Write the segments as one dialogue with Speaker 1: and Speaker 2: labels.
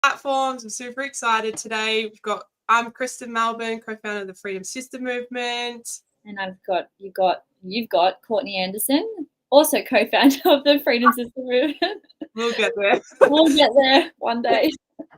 Speaker 1: platforms. I'm super excited today. I'm Kristen Melbourne, co-founder of the Freedom Sister Movement.
Speaker 2: And you've got Courtney Anderson, also co-founder of the Freedom Sister Movement.
Speaker 1: We'll get there.
Speaker 2: We'll get there one day.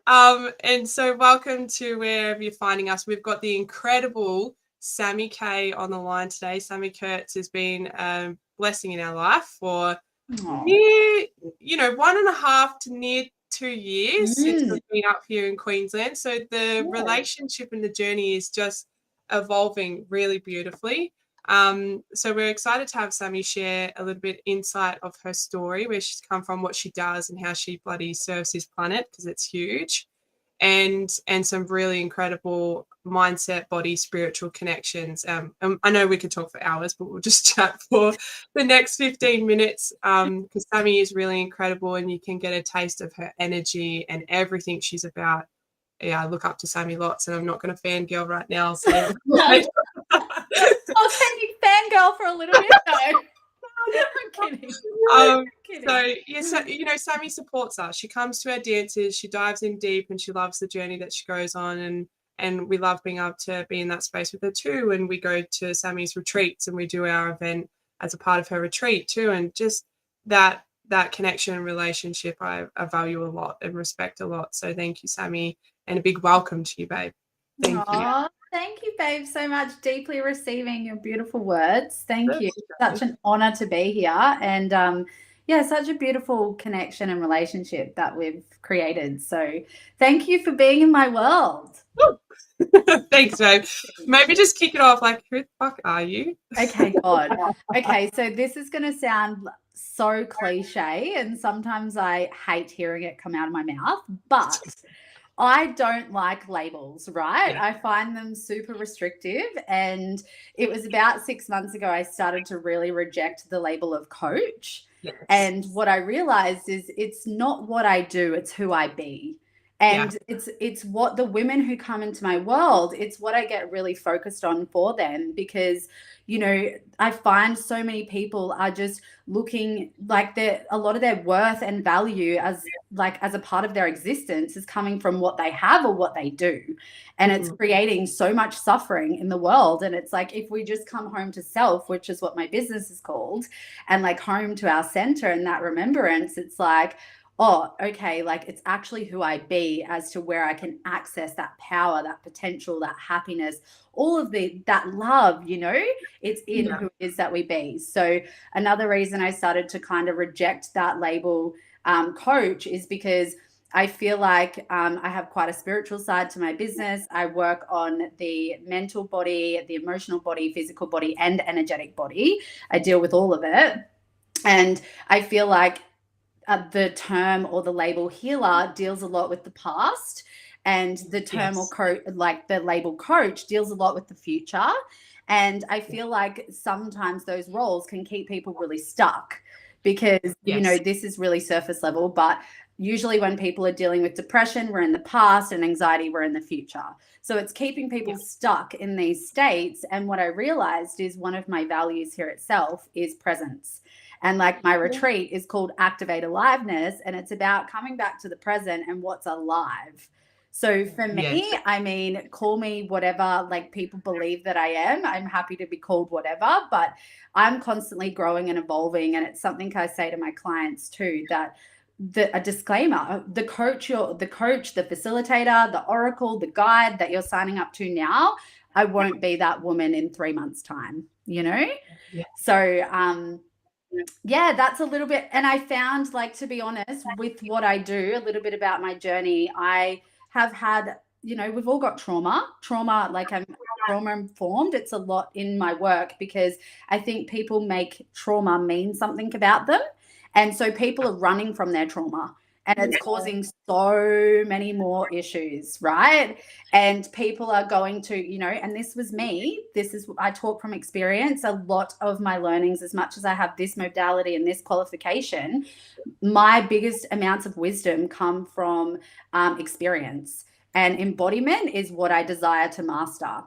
Speaker 1: And so welcome to wherever you're finding us. We've got the incredible Sammy K on the line today. Sammy Kurtz has been a blessing in our life for near, 1.5 to near 2 years since we've been up here in Queensland. So the relationship and the journey is just evolving really beautifully. So we're excited to have Sammy share a little bit insight of her story, where she's come from, what she does, and how she bloody serves this planet, because it's huge, and some really incredible mindset, body, spiritual connections. I know we could talk for hours, but we'll just chat for the next 15 minutes, because Sammy is really incredible, and you can get a taste of her energy and everything she's about. Yeah, I look up to Sammy lots, and I'm not going to fangirl right now. So
Speaker 3: I'll send you fangirl for a little bit. No, I'm kidding.
Speaker 1: Sammy supports us. She comes to our dances, she dives in deep, and she loves the journey that she goes on. And we love being able to be in that space with her too. And we go to Sammy's retreats, and we do our event as a part of her retreat too. And just that connection and relationship, I value a lot and respect a lot. So thank you, Sammy, and a big welcome to you, babe. Thank you.
Speaker 3: Thank you, babe, so much. Deeply receiving your beautiful words. Thank you. Such an honor to be here. And such a beautiful connection and relationship that we've created. So thank you for being in my world.
Speaker 1: Thanks, babe. Maybe just kick it off. Like, who the fuck are you?
Speaker 3: Okay, God. Okay, so this is going to sound so cliche, and sometimes I hate hearing it come out of my mouth, but I don't like labels, right? Yeah. I find them super restrictive. And it was about 6 months ago I started to really reject the label of coach. Yes. And what I realized is it's not what I do, it's who I be. And it's what the women who come into my world, it's what I get really focused on for them, because, I find so many people are just looking like a lot of their worth and value as a part of their existence is coming from what they have or what they do. And it's creating so much suffering in the world. And it's like, if we just come home to self, which is what my business is called, and like home to our center and that remembrance, it's like, oh, okay, like it's actually who I be, as to where I can access that power, that potential, that happiness, all of that love, it's in who it is that we be. So another reason I started to kind of reject that label coach is because I feel like I have quite a spiritual side to my business. I work on the mental body, the emotional body, physical body, and energetic body. I deal with all of it. And I feel like the term or the label healer deals a lot with the past, and the term the label coach deals a lot with the future. And I feel like sometimes those roles can keep people really stuck, because, this is really surface level, but usually when people are dealing with depression, we're in the past, and anxiety, we're in the future. So it's keeping people stuck in these states. And what I realized is one of my values here itself is presence. And like my retreat is called Activate Aliveness, and it's about coming back to the present and what's alive. So for me, I mean, call me whatever like people believe that I am. I'm happy to be called whatever, but I'm constantly growing and evolving. And it's something I say to my clients too, that a disclaimer, the coach, the facilitator, the oracle, the guide that you're signing up to now, I won't be that woman in 3 months' time, So that's a little bit. And I found, like, to be honest, with what I do, a little bit about my journey, I have had, we've all got trauma, like I'm trauma informed. It's a lot in my work, because I think people make trauma mean something about them. And so people are running from their trauma, and it's causing so many more issues, right? And people are going to, and this was me. I talk from experience. A lot of my learnings, as much as I have this modality and this qualification, my biggest amounts of wisdom come from experience. And embodiment is what I desire to master.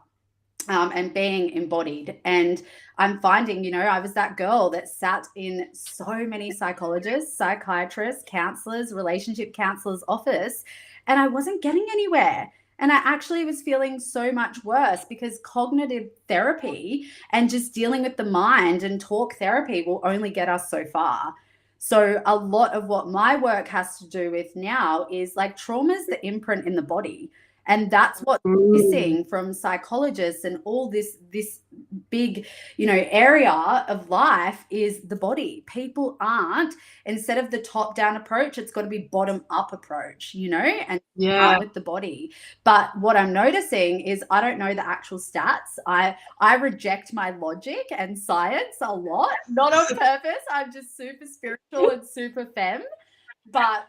Speaker 3: And being embodied. And I'm finding, I was that girl that sat in so many psychologists, psychiatrists, counselors, relationship counselors' office, and I wasn't getting anywhere. And I actually was feeling so much worse because cognitive therapy and just dealing with the mind and talk therapy will only get us so far. So a lot of what my work has to do with now is like trauma is the imprint in the body. And that's what's missing from psychologists and all this big, area of life is the body. People aren't, instead of the top down approach, it's got to be bottom up approach, and start with the body. But what I'm noticing is I don't know the actual stats. I reject my logic and science a lot, not on purpose. I'm just super spiritual and super femme. But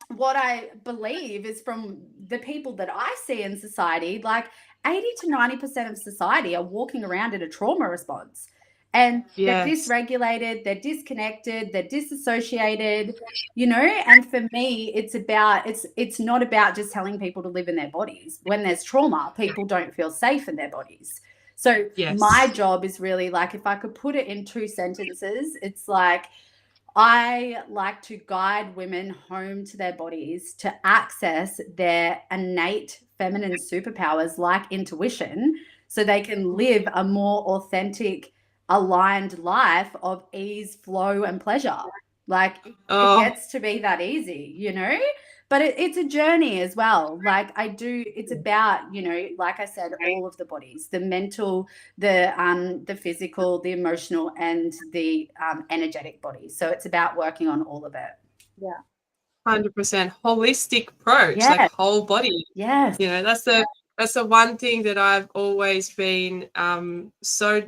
Speaker 3: what I believe is from the people that I see in society, like 80 to 90% of society are walking around in a trauma response. And they're dysregulated, they're disconnected, they're disassociated, and for me, it's not about just telling people to live in their bodies. When there's trauma, people don't feel safe in their bodies. So my job is really like, if I could put it in 2 sentences, it's like, I like to guide women home to their bodies to access their innate feminine superpowers like intuition so they can live a more authentic, aligned life of ease, flow, and pleasure. Like it gets to be that easy, but it's a journey as well. Like it's about, like I said, all of the bodies, the mental, the physical, the emotional, and the energetic body. So it's about working on all of it.
Speaker 2: Yeah.
Speaker 1: 100% holistic approach, like whole body.
Speaker 3: Yes.
Speaker 1: That's the one thing that I've always been so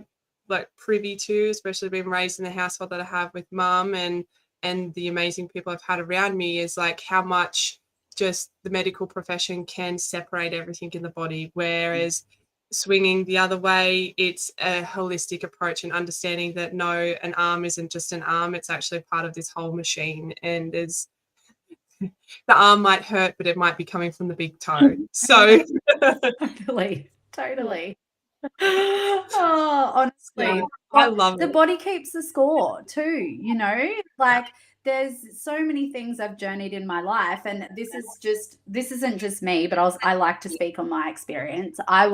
Speaker 1: like privy to, especially being raised in the household that I have with mum and the amazing people I've had around me, is like how much just the medical profession can separate everything in the body, whereas swinging the other way, it's a holistic approach and understanding that no, an arm isn't just an arm, it's actually part of this whole machine, and the arm might hurt, but it might be coming from the big toe. So
Speaker 3: totally. Oh, honestly,
Speaker 1: I love
Speaker 3: the body keeps the score too, like there's so many things I've journeyed in my life, and this isn't just me, but I like to speak on my experience. I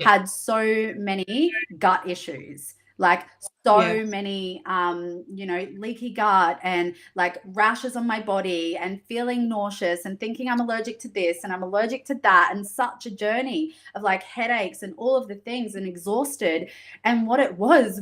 Speaker 3: had so many gut issues, like so many leaky gut and like rashes on my body and feeling nauseous and thinking I'm allergic to this and I'm allergic to that, and such a journey of like headaches and all of the things, and exhausted. And what it was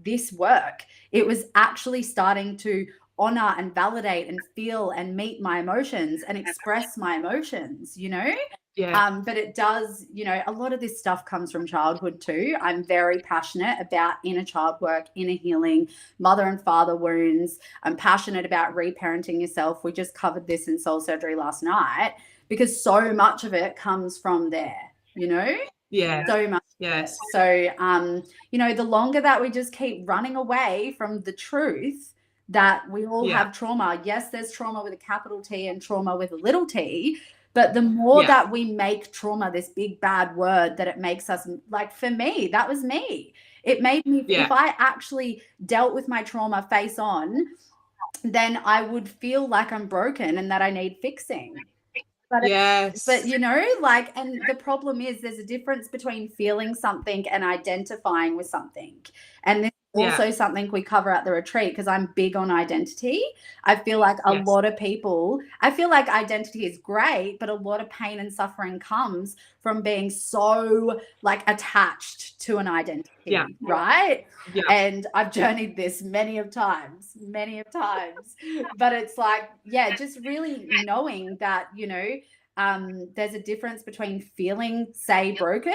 Speaker 3: this work. It was actually starting to honor and validate and feel and meet my emotions and express my emotions, but it does, a lot of this stuff comes from childhood too. I'm very passionate about inner child work, inner healing, mother and father wounds. I'm passionate about reparenting yourself. We just covered this in soul surgery last night because so much of it comes from there, so much.
Speaker 1: Yes.
Speaker 3: So, the longer that we just keep running away from the truth that we all have trauma. Yes, there's trauma with a capital T and trauma with a little t, but the more that we make trauma this big bad word, that it makes us, like for me, that was me. It made me, if I actually dealt with my trauma face on, then I would feel like I'm broken and that I need fixing. But and the problem is there's a difference between feeling something and identifying with something. And this is also something we cover at the retreat, because I'm big on identity. I feel like a lot of people, I feel like identity is great, but a lot of pain and suffering comes from being so like attached to an identity, right? Yeah. And I've journeyed this many of times, but it's like, just really knowing that, there's a difference between feeling, say, broken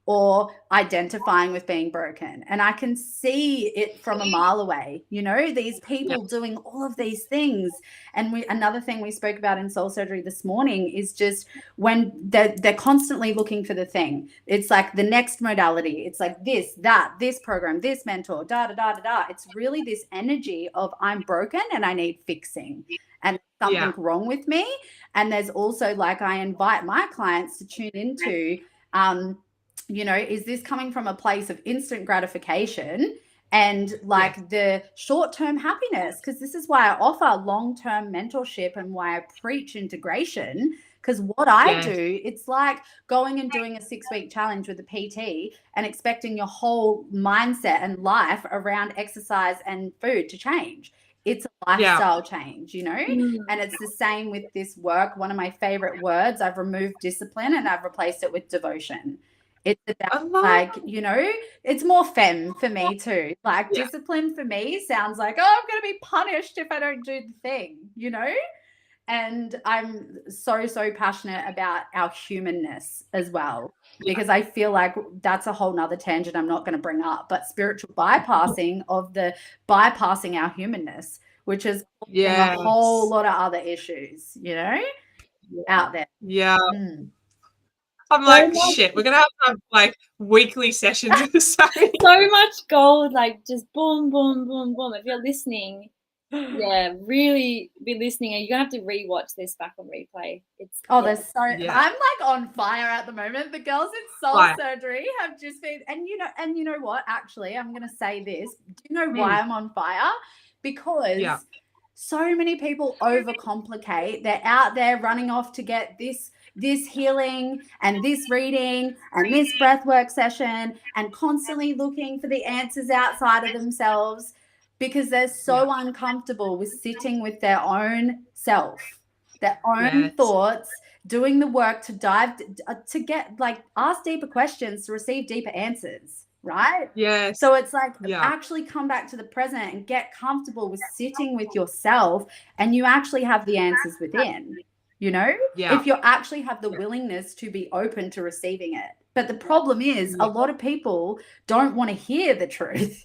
Speaker 3: or identifying with being broken. And I can see it from a mile away, these people doing all of these things. And another thing we spoke about in soul surgery this morning is just when they're constantly looking for the thing. It's like the next modality. It's like this, that, this program, this mentor, da, da, da, da, da. It's really this energy of I'm broken and I need fixing. And something wrong with me. And there's also, like, I invite my clients to tune into, is this coming from a place of instant gratification and like the short-term happiness? Because this is why I offer long-term mentorship and why I preach integration, Because what I
Speaker 1: Yes.
Speaker 3: do, it's like going and doing a 6-week challenge with a PT and expecting your whole mindset and life around exercise and food to change. It's a lifestyle change, you know? And it's the same with this work. One of my favorite words, I've removed discipline and I've replaced it with devotion. It's about like, you know, it's more femme for me too. Like discipline for me sounds like, oh, I'm going to be punished if I don't do the thing, you know? And I'm so passionate about our humanness as well, because I feel like that's a whole nother tangent I'm not going to bring up, but spiritual bypassing of the bypassing our humanness, which is a whole lot of other issues, you know, out there.
Speaker 1: Yeah. I'm like, shit, we're going to have like weekly sessions with Sammy.
Speaker 2: So much gold, like just boom, boom, boom, boom. If you're listening, really be listening, and you're gonna have to rewatch this back on replay. It's
Speaker 3: there's so I'm like on fire at the moment. The girls in soul surgery have just been, and you know what? Actually, I'm gonna say this. Do you know why I'm on fire? Because so many people overcomplicate. They're out there running off to get this healing and this reading and this breathwork session and constantly looking for the answers outside of themselves, because they're so uncomfortable with sitting with their own self, their own thoughts, doing the work to dive to get like ask deeper questions to receive deeper answers, right? So it's like actually come back to the present and get comfortable with sitting with yourself, and you actually have the answers within, you know, if you actually have the willingness to be open to receiving it. But the problem is a lot of people don't want to hear the truth.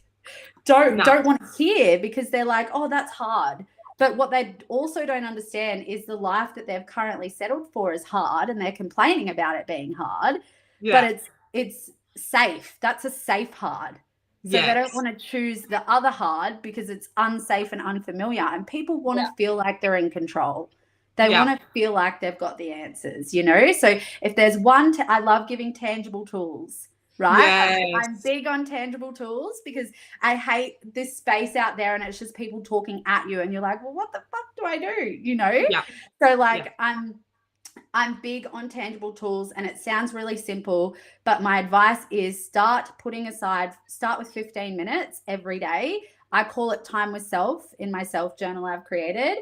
Speaker 3: Don't want to hear, because they're like, oh, that's hard. But what they also don't understand is the life that they've currently settled for is hard, and they're complaining about it being hard. But it's safe. That's a safe hard. So they don't want to choose the other hard because it's unsafe and unfamiliar. And people want to feel like they're in control. They want to feel like they've got the answers, you know? So if there's one, I love giving tangible tools. Right? I'm big on tangible tools, because I hate this space out there and it's just people talking at you and you're like, well, what the fuck do I do? You know? So like I'm big on tangible tools, and it sounds really simple, but my advice is start with 15 minutes every day. I call it time with self in my self journal I've created,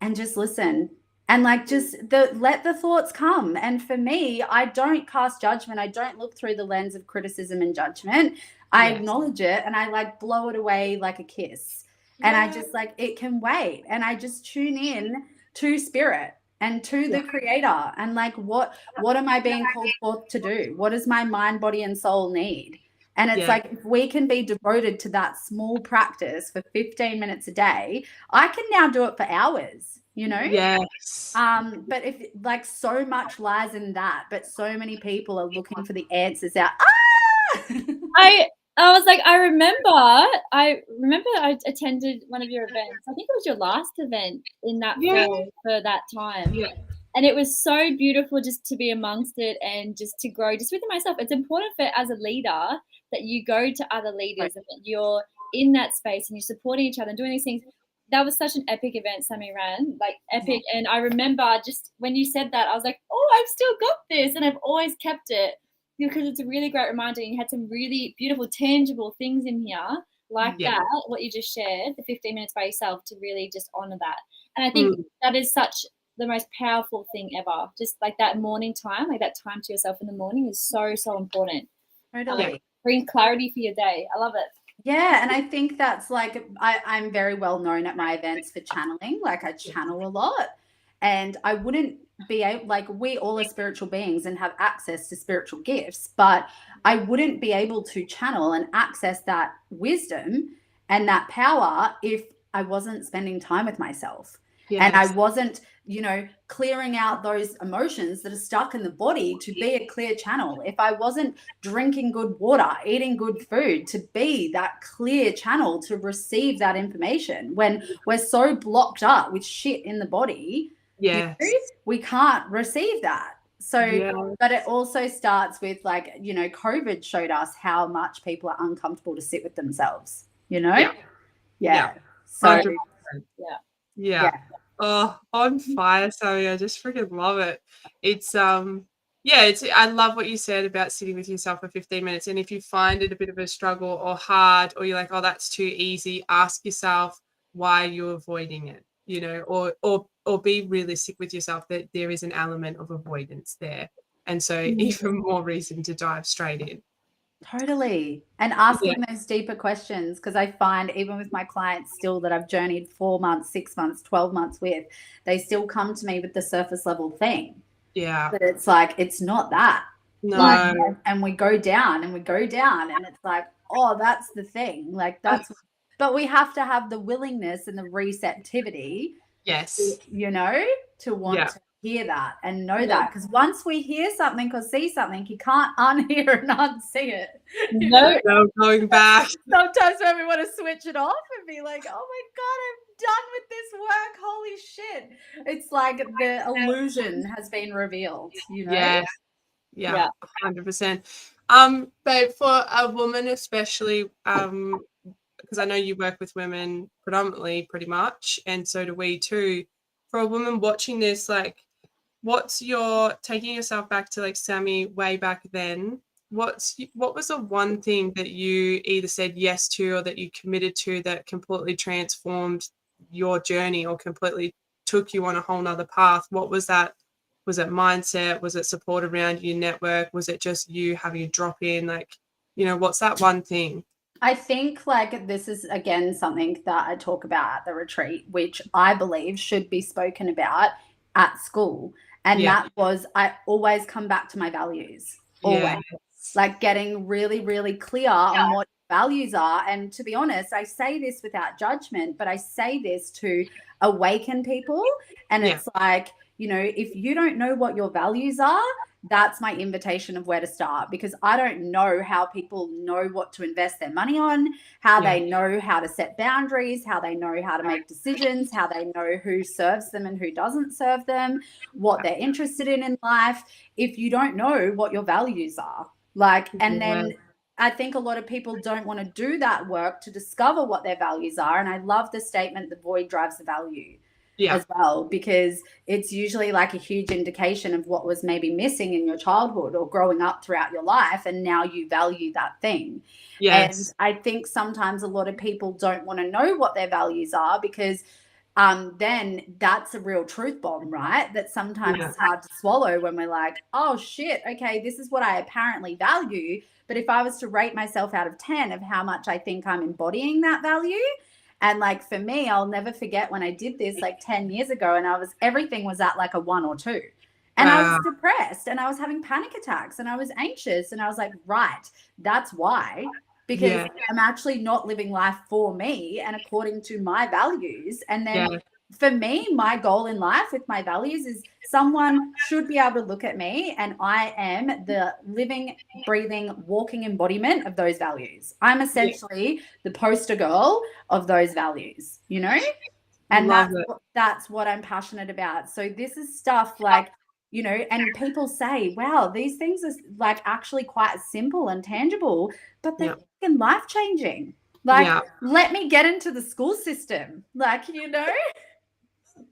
Speaker 3: and just listen. And like just let the thoughts come. And for me, I don't cast judgment. I don't look through the lens of criticism and judgment. I acknowledge it and I like blow it away like a kiss. And I just like, it can wait. And I just tune in to spirit and to the creator. And like, what am I being called forth to do? What does my mind, body, and soul need? And it's like, if we can be devoted to that small practice for 15 minutes a day, I can now do it for hours, you know? But if like so much lies in that, but so many people are looking for the answers out.
Speaker 2: I was like, I remember I attended one of your events. I think it was your last event in that fall for that time. And it was so beautiful just to be amongst it and just to grow just within myself. It's important for as a leader that you go to other leaders and that you're in that space and you're supporting each other and doing these things. That was such an epic event Sammy ran, like epic. And I remember just when you said that, I was like, oh, I've still got this. And I've always kept it because it's a really great reminder. And you had some really beautiful, tangible things in here like that, what you just shared, the 15 minutes by yourself, to really just honor that. And I think that is such the most powerful thing ever. Just like that morning time, like that time to yourself in the morning is so, so important.
Speaker 3: Totally.
Speaker 2: Bring clarity for your day. I love it.
Speaker 3: Yeah, and I think that's like I'm very well known at my events for channeling. Like I channel a lot, and I wouldn't be able, like we all are spiritual beings and have access to spiritual gifts, but I wouldn't be able to channel and access that wisdom and that power if I wasn't spending time with myself. And I wasn't, you know, clearing out those emotions that are stuck in the body to be a clear channel. If I wasn't drinking good water, eating good food to be that clear channel to receive that information, when we're so blocked up with shit in the body, you know, we can't receive that. So, but it also starts with like, you know, COVID showed us how much people are uncomfortable to sit with themselves, you know? So,
Speaker 1: 100%. Yeah. Oh, on fire, Sammy. I just freaking love it. It's I love what you said about sitting with yourself for 15 minutes. And if you find it a bit of a struggle or hard, or you're like, oh, that's too easy, ask yourself why you're avoiding it, or be realistic with yourself that there is an element of avoidance there. And so even more reason to dive straight in.
Speaker 3: Totally. And asking those deeper questions, because I find even with my clients still that I've journeyed 4 months, 6 months, 12 months with, they still come to me with the surface level thing.
Speaker 1: Yeah.
Speaker 3: But it's like, it's not that.
Speaker 1: No.
Speaker 3: Like, and we go down and we go down and it's like, oh, that's the thing. Like but we have to have the willingness and the receptivity.
Speaker 1: Yes.
Speaker 3: To want to hear that and know that, because once we hear something or see something, you can't unhear and unsee it.
Speaker 1: No going back.
Speaker 3: Sometimes when we want to switch it off and be like, oh my God, I'm done with this work. Holy shit. It's like the illusion has been revealed,
Speaker 1: Yeah, 100%. But for a woman especially, because I know you work with women predominantly pretty much, and so do we too. For a woman watching this, like, what's your taking yourself back to like Sammy way back then? What was the one thing that you either said yes to or that you committed to that completely transformed your journey or completely took you on a whole nother path? What was that? Was it mindset? Was it support around your network? Was it just you having a drop in? Like, what's that one thing?
Speaker 3: I think like this is, again, something that I talk about at the retreat, which I believe should be spoken about at school. And that was, I always come back to my values, always. Like getting really, really clear on what values are. And to be honest, I say this without judgment, but I say this to awaken people. And it's like, if you don't know what your values are, that's my invitation of where to start, because I don't know how people know what to invest their money on, how they know how to set boundaries, how they know how to make decisions, how they know who serves them and who doesn't serve them, what they're interested in life, if you don't know what your values are. Like, and then I think a lot of people don't want to do that work to discover what their values are. And I love the statement, the void drives the value. As well, because it's usually like a huge indication of what was maybe missing in your childhood or growing up throughout your life, and now you value that thing. And I think sometimes a lot of people don't want to know what their values are, because then that's a real truth bomb, right? That sometimes it's hard to swallow when we're like, oh shit, okay, this is what I apparently value, but if I was to rate myself out of 10 of how much I think I'm embodying that value. And like for me, I'll never forget when I did this like 10 years ago, and everything was at like a 1 or 2. And I was depressed and I was having panic attacks and I was anxious, and I was like, right, that's why, because I'm actually not living life for me and according to my values. And then for me, my goal in life with my values is someone should be able to look at me and I am the living, breathing, walking embodiment of those values. I'm essentially the poster girl of those values, and that's what I'm passionate about. So this is stuff like, and people say, wow, these things are like actually quite simple and tangible, but they're fucking life-changing. Like, let me get into the school system. Like,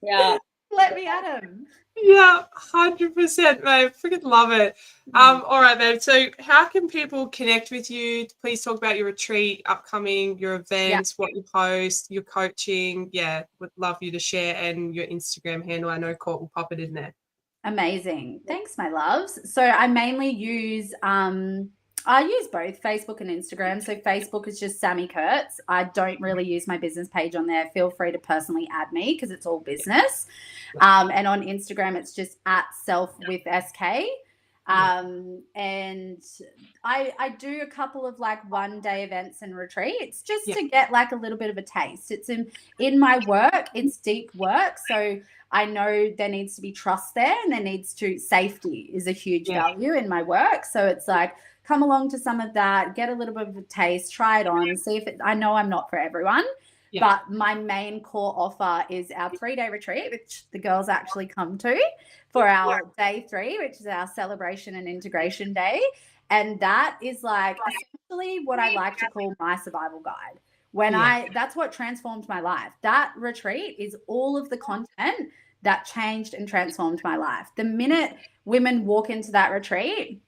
Speaker 2: Yeah.
Speaker 3: Let me at them.
Speaker 1: Yeah, 100%, mate. Freaking love it. All right, babe. So how can people connect with you? Please talk about your retreat, upcoming, your events, what you post, your coaching. Yeah, would love you to share, and your Instagram handle. I know Court will pop it in there.
Speaker 3: Amazing. Thanks, my loves. So I mainly use I use both Facebook and Instagram. So Facebook is just Sammy Kurtz. I don't really use my business page on there. Feel free to personally add me because it's all business. And on Instagram, it's just @self_with_SK. And I do a couple of like 1-day events and retreats just to get like a little bit of a taste. It's in my work, it's deep work. So I know there needs to be trust there, and there needs to, safety is a huge value in my work. So it's like, come along to some of that, get a little bit of a taste, try it on, see if I know I'm not for everyone. But my main core offer is our 3-day retreat, which the girls actually come to for our day 3, which is our celebration and integration day. And that is like essentially what I like to call my survival guide, That's what transformed my life. That retreat is all of the content that changed and transformed my life. The minute women walk into that retreat,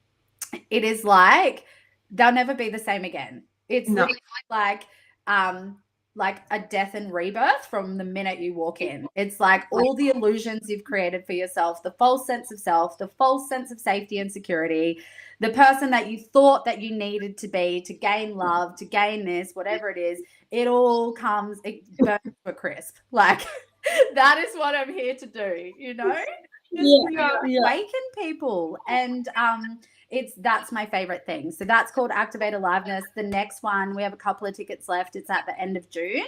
Speaker 3: it is like they'll never be the same again. It's literally like a death and rebirth from the minute you walk in. It's like all the illusions you've created for yourself, the false sense of self, the false sense of safety and security, the person that you thought that you needed to be to gain love, to gain this, whatever it is, it all burns to a crisp. Like that is what I'm here to do, you know? Awaken people. And that's my favorite thing. So that's called Activate Aliveness. The next one, we have a couple of tickets left. It's at the end of June.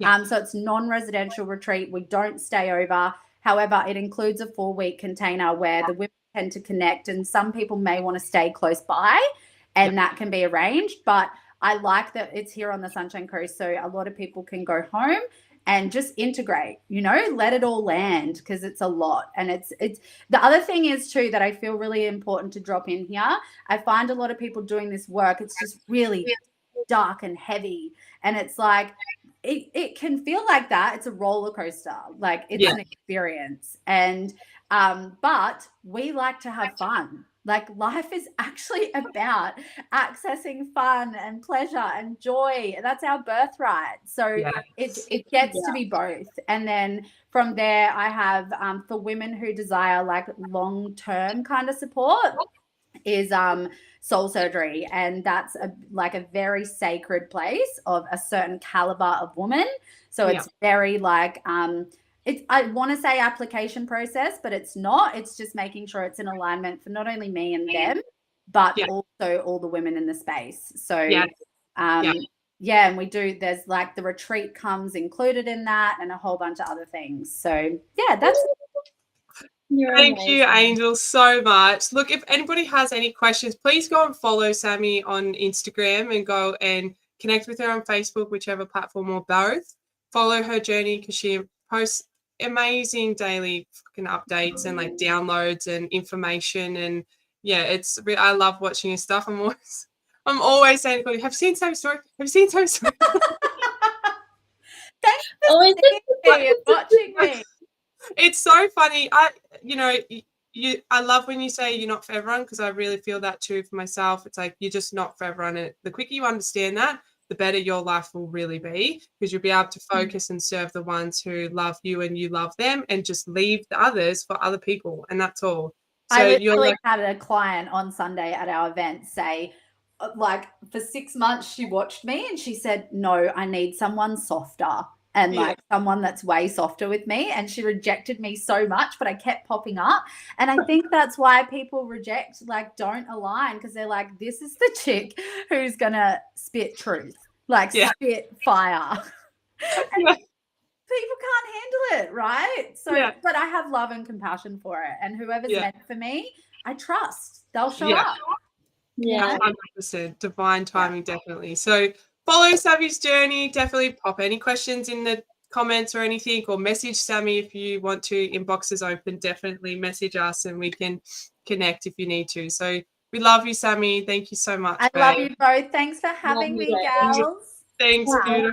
Speaker 3: So it's non-residential retreat. We don't stay over. However, it includes a 4-week container where the women tend to connect, and some people may want to stay close by, and that can be arranged. But I like that it's here on the Sunshine Coast, so a lot of people can go home and just integrate, let it all land, because it's a lot. And it's the other thing is too, that I feel really important to drop in here. I find a lot of people doing this work, it's just really dark and heavy. And it's like, it can feel like that. It's a roller coaster. Like it's an experience. And, but we like to have fun. Like life is actually about accessing fun and pleasure and joy. That's our birthright. So it gets to be both. And then from there, I have for women who desire like long-term kind of support is soul surgery. And that's a very sacred place of a certain caliber of woman. So it's very like I want to say application process, but it's not. It's just making sure it's in alignment for not only me and them, but also all the women in the space. So, and we do, there's like the retreat comes included in that and a whole bunch of other things. So, that's
Speaker 1: Thank you, Angel, so much. Look, if anybody has any questions, please go and follow Sammy on Instagram and go and connect with her on Facebook, whichever platform, or both. Follow her journey because she posts amazing daily fucking updates and like downloads and information, and I love watching your stuff. I'm always saying to people, have you seen Sammy's story? Have you seen Sammy's story?
Speaker 3: Thanks for watching me.
Speaker 1: It's so funny. I love when you say you're not for everyone, because I really feel that too for myself. It's like you're just not for everyone, and the quicker you understand that, the better your life will really be, because you'll be able to focus and serve the ones who love you and you love them, and just leave the others for other people. And that's all. So
Speaker 3: I literally had a client on Sunday at our event say, like, for 6 months she watched me and she said, no, I need someone softer and like someone that's way softer with me. And she rejected me so much, but I kept popping up. And I think that's why people reject, like, don't align, because they're like, this is the chick who's going to spit truth, like spit fire. And people can't handle it, right? So, but I have love and compassion for it. And whoever's meant for me, I trust they'll show up.
Speaker 1: 100%. Divine timing, definitely. So follow Sammy's journey. Definitely pop any questions in the comments or anything, or message Sammy if you want to. Inbox is open. Definitely message us and we can connect if you need to. So we love you, Sammy. Thank you so much.
Speaker 3: I love you both. Thanks for having me, gals.
Speaker 1: Thanks, beautiful.